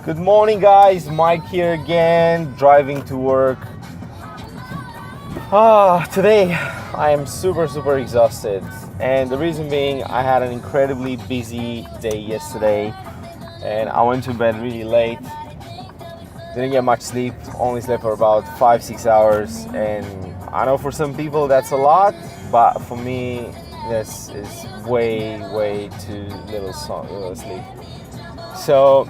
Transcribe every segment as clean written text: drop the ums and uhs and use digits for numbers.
Good morning, guys. Mike here again, driving to work. Today I am super exhausted, and the reason being I had an incredibly busy day yesterday, and I went to bed really late. Didn't get much sleep, only slept for about 5-6 hours, and I know for some people that's a lot, but for me this is way too little sleep. So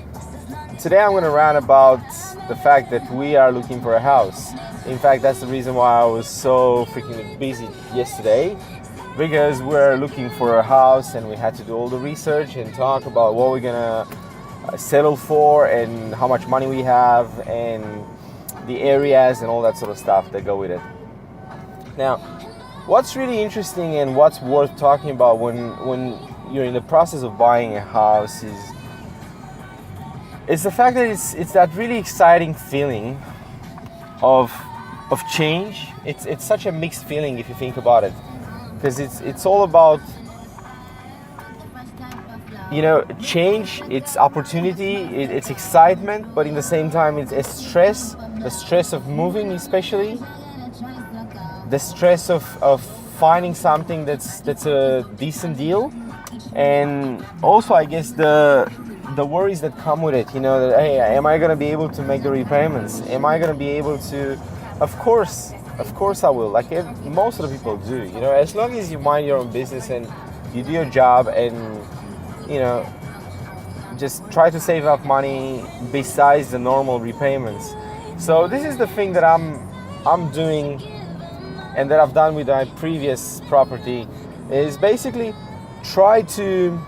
today I'm going to rant about the fact that we are looking for a house. In fact, that's the reason why I was so freaking busy yesterday, because we're looking for a house and we had to do all the research and talk about what we're going to settle for and how much money we have and the areas and all that sort of stuff that go with it. Now, what's really interesting and what's worth talking about when you're in the process of buying a house is the fact that it's that really exciting feeling of change. It's such a mixed feeling if you think about it, because it's all about, change. It's opportunity, it's excitement, but in the same time it's a stress. The stress of moving, especially the stress of finding something that's a decent deal, and also I guess the worries that come with it, that, hey, am I going to be able to make the repayments? Am I going to be able to? Of course I will, like most of the people do, as long as you mind your own business and you do your job and, just try to save up money besides the normal repayments. So this is the thing that I'm doing and that I've done with my previous property, is basically try to,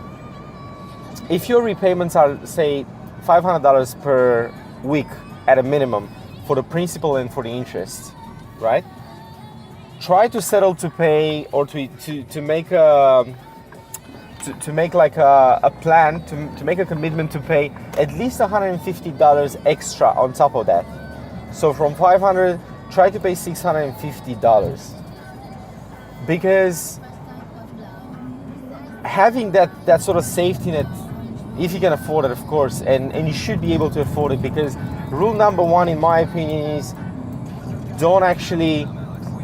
if your repayments are, say, $500 per week at a minimum for the principal and for the interest, right? Try to settle to pay, or to make like a plan, to make a commitment to pay at least $150 extra on top of that. So from $500, try to pay $650, because having that sort of safety net, if you can afford it, of course, and you should be able to afford it, because rule number one, in my opinion, is don't actually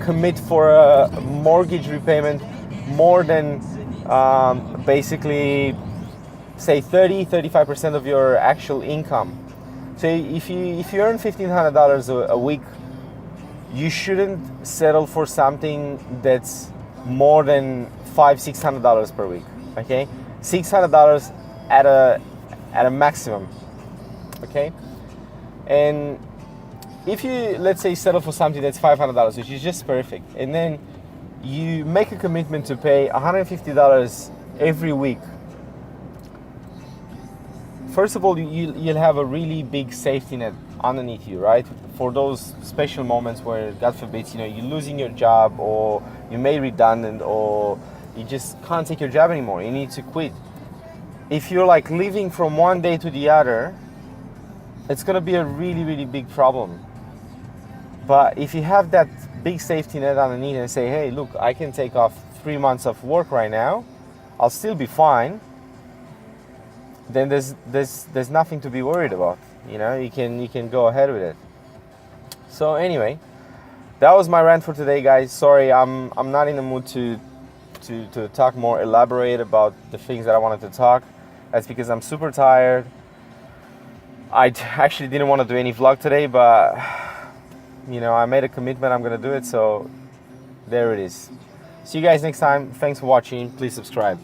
commit for a mortgage repayment more than basically, say, 35% of your actual income. So if you earn $1,500 a week, you shouldn't settle for something that's more than $600 per week. Okay, $600 at a maximum. Okay, and if you, let's say, settle for something that's $500, which is just perfect, and then you make a commitment to pay $150 every week, first of all, you'll have a really big safety net underneath you, right? For those special moments where, God forbid, you're losing your job, or you're made redundant, or you just can't take your job anymore, you need to quit. If you're like living from one day to the other, it's going to be a really big problem. But if you have that big safety net underneath and say, hey, look, I can take off 3 months of work right now, I'll still be fine, then there's nothing to be worried about. You can go ahead with it. So anyway, that was my rant for today, guys. Sorry, I'm not in the mood to talk more, elaborate about the things that I wanted to talk. That's because I'm super tired. I actually didn't want to do any vlog today, but I made a commitment, I'm gonna do it, so there it is. See you guys next time. Thanks for watching. Please subscribe.